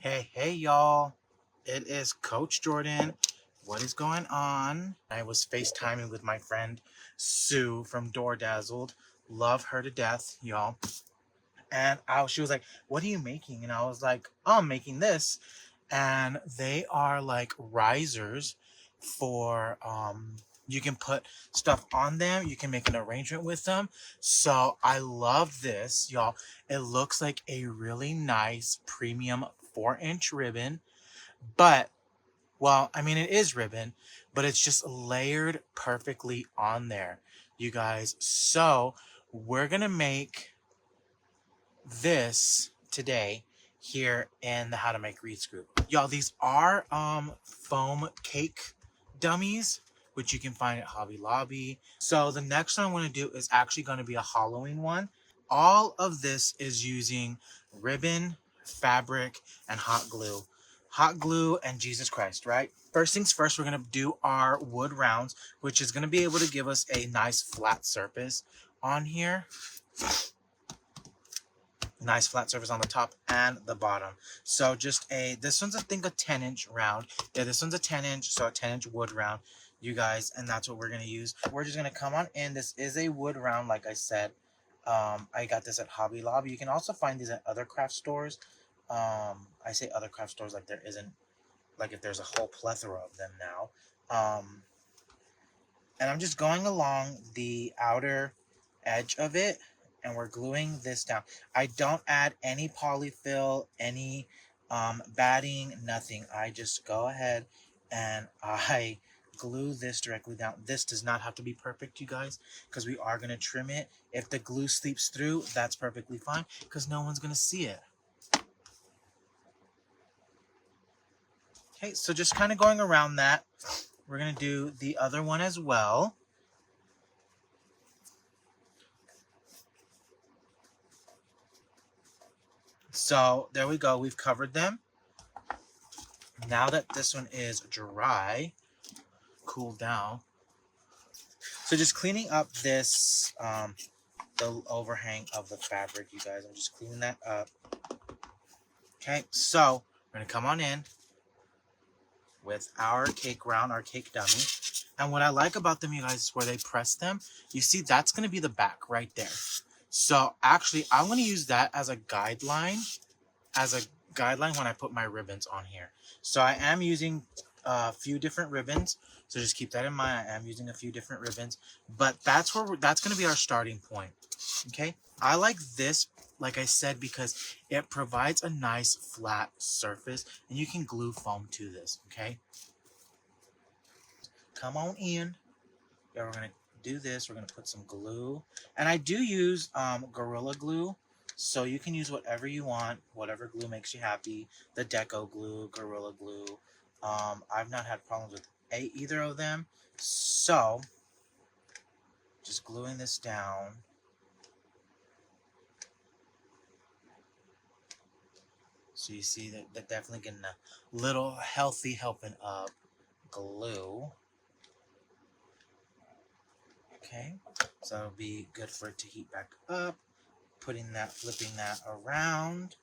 Hey, y'all. It is Coach Jordan. What is going on? I was FaceTiming with my friend Sue from Door Dazzled. Love her to death, y'all. And she was like, "What are you making?" And I was like, "Oh, I'm making this." And they are like risers for you can put stuff on them, you can make an arrangement with them. So I love this, y'all. It looks like a really nice premium 4-inch ribbon, but well, I mean, it is ribbon, but it's just layered perfectly on there, you guys. So we're gonna make this today here in the How to Make Wreaths group. Y'all, these are foam cake dummies, which you can find at Hobby Lobby. So the next one I'm going to do is actually going to be a Halloween one. All of this is using ribbon, fabric, and hot glue. Hot glue and Jesus Christ, right? First things first, we're going to do our wood rounds, which is going to be able to give us a nice flat surface on here. Nice flat surface on the top and the bottom. So just this one's I think a 10-inch round. Yeah, this one's a 10-inch, so a 10-inch wood round, you guys, and that's what we're gonna use. We're just gonna come on in. This is a wood round, like I said. I got this at Hobby Lobby. You can also find these at other craft stores. I say other craft stores like there isn't, like if there's a whole plethora of them now. And I'm just going along the outer edge of it, and we're gluing this down. I don't add any polyfill, any batting, nothing. I just go ahead and I glue this directly down. This does not have to be perfect, you guys, because we are going to trim it. If the glue seeps through, that's perfectly fine, because no one's going to see it. Okay, so just kind of going around that. We're going to do the other one as well. So there we go. We've covered them. Now that this one is dry, cooled down. So just cleaning up this, the overhang of the fabric, you guys. I'm just cleaning that up. Okay, so we're going to come on in with our cake round, our cake dummy. And what I like about them, you guys, is where they press them. You see, that's going to be the back right there. So actually, I'm going to use that as a guideline, when I put my ribbons on here. So I am using a few different ribbons. So just keep that in mind. I am using a few different ribbons, but that's going to be our starting point. Okay. I like this, like I said, because it provides a nice flat surface, and you can glue foam to this. Okay. Come on in. Yeah, we're going to do this. We're going to put some glue, and I do use Gorilla Glue. So you can use whatever you want, whatever glue makes you happy. The Deco glue, Gorilla Glue. I've not had problems with either of them. So just gluing this down. So you see that they're definitely getting a little healthy helping of glue. Okay, so it'll be good for it to heat back up. Flipping that around.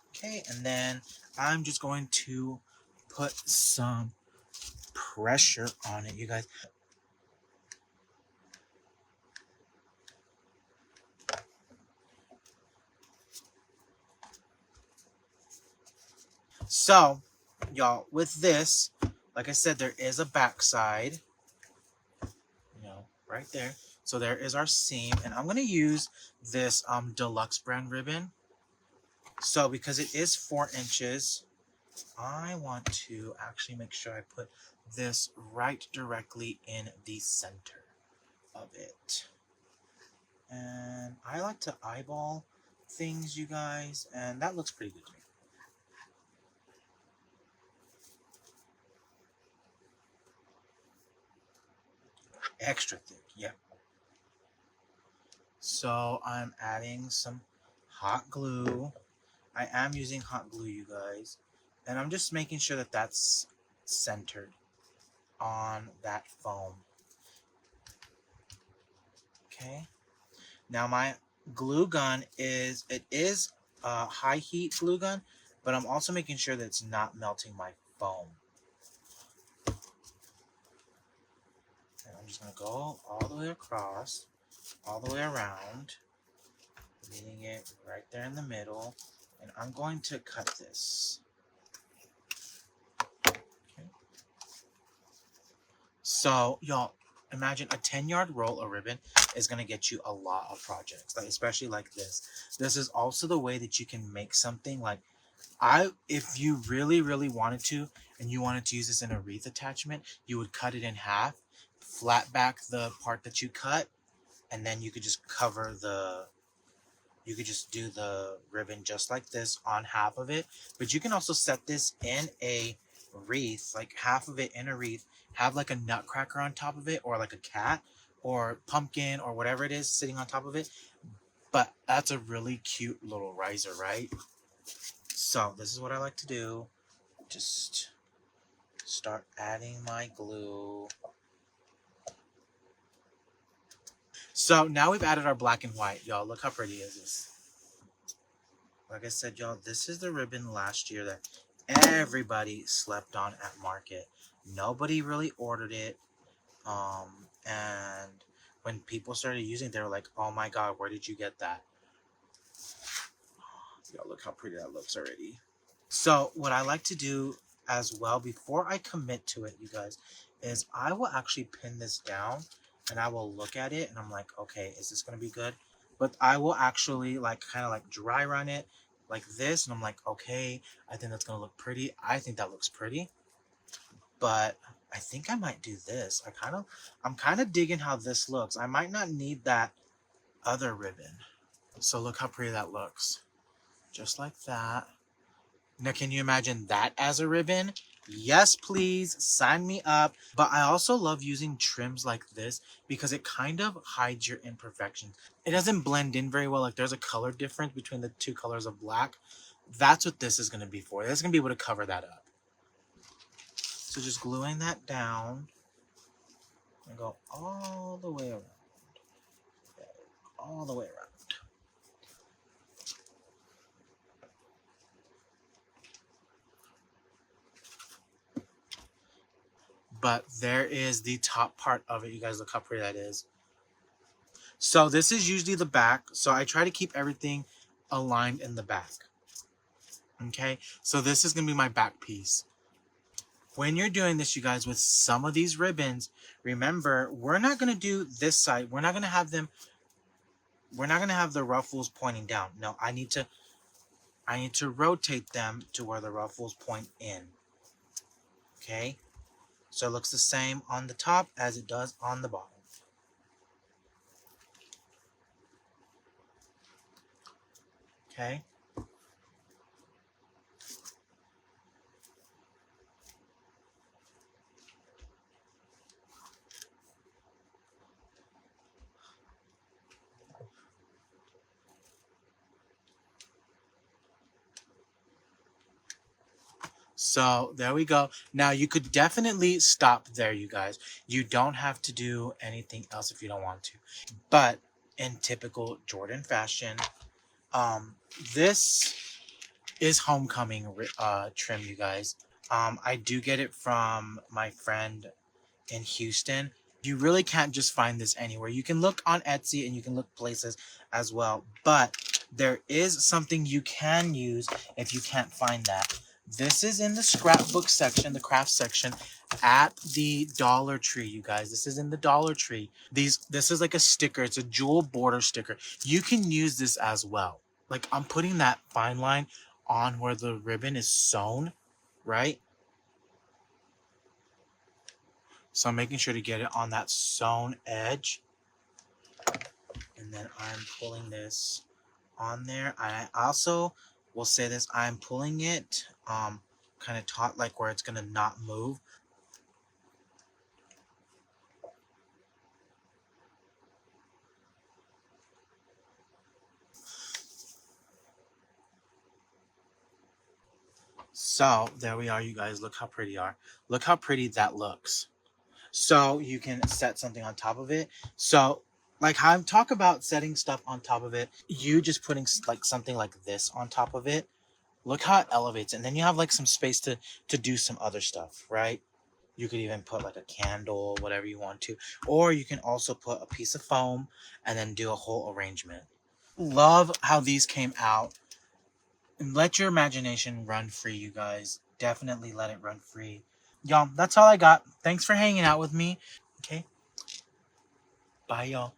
Okay, and then I'm just going to put some pressure on it, you guys. So, y'all, with this, like I said, there is a backside, right there. So there is our seam, and I'm going to use this deluxe brand ribbon. So because it is 4 inches, I want to actually make sure I put this right directly in the center of it. And I like to eyeball things, you guys, and that looks pretty good to me. Extra thick, yep. So I'm adding some hot glue. I am using hot glue, you guys, and I'm just making sure that that's centered on that foam. Okay. Now my glue gun is a high heat glue gun. but I'm also making sure that it's not melting my foam. And I'm just going to go all the way across, all the way around, meeting it right there in the middle. And I'm going to cut this. Okay. So, y'all, imagine a 10-yard roll of ribbon is going to get you a lot of projects, like especially like this. This is also the way that you can make something like, if you really, really wanted to, and you wanted to use this in a wreath attachment, you would cut it in half, flat back the part that you cut, and then you could just you could just do the ribbon just like this on half of it. But you can also set this in a wreath, like half of it in a wreath, have like a nutcracker on top of it, or like a cat, or pumpkin, or whatever it is sitting on top of it. But that's a really cute little riser, right? So this is what I like to do. Just start adding my glue. So now we've added our black and white. Y'all, look how pretty is this. Like I said, y'all, this is the ribbon last year that everybody slept on at market. Nobody really ordered it. And when people started using it, they were like, oh my God, where did you get that? Y'all, look how pretty that looks already. So what I like to do as well, before I commit to it, you guys, is I will actually pin this down and I will look at it and I'm like, okay, is this going to be good? But I will actually like kind of like dry run it like this. And I'm like, okay, I think that's going to look pretty. I think that looks pretty. But I think I might do this. I'm kind of digging how this looks. I might not need that other ribbon. So look how pretty that looks. Just like that. Now, can you imagine that as a ribbon? Yes, please. Sign me up. But I also love using trims like this because it kind of hides your imperfections. It doesn't blend in very well. Like there's a color difference between the two colors of black. That's what this is going to be for. It's going to be able to cover that up. So just gluing that down and go all the way around. All the way around. But there is the top part of it. You guys look how pretty that is. So this is usually the back. So I try to keep everything aligned in the back. Okay, so this is going to be my back piece. When you're doing this, you guys, with some of these ribbons, remember, we're not going to do this side. We're not going to have the ruffles pointing down. No, I need to rotate them to where the ruffles point in. Okay, so it looks the same on the top as it does on the bottom. Okay. So there we go. Now you could definitely stop there, you guys. You don't have to do anything else if you don't want to. But in typical Jordan fashion, this is homecoming trim, you guys. I do get it from my friend in Houston. You really can't just find this anywhere. You can look on Etsy and you can look places as well. But there is something you can use if you can't find that. This is in the scrapbook section, the craft section at the Dollar Tree, you guys. This is in the Dollar Tree. This is like a sticker. It's a jewel border sticker. You can use this as well. Like I'm putting that fine line on where the ribbon is sewn, right? So I'm making sure to get it on that sewn edge. And then I'm pulling this on there. I also will say this, I'm pulling it kind of taut, like where it's going to not move. So there we are, you guys. Look how pretty are. Look how pretty that looks. So you can set something on top of it. So like how I'm talk about setting stuff on top of it, you just putting like something like this on top of it Look how it elevates, and then you have like some space to do some other stuff, right? You could even put like a candle, whatever you want to, or you can also put a piece of foam and then do a whole arrangement. Love how these came out. And let your imagination run free, you guys. Definitely let it run free. Y'all, that's all I got. Thanks for hanging out with me. Okay. Bye, y'all.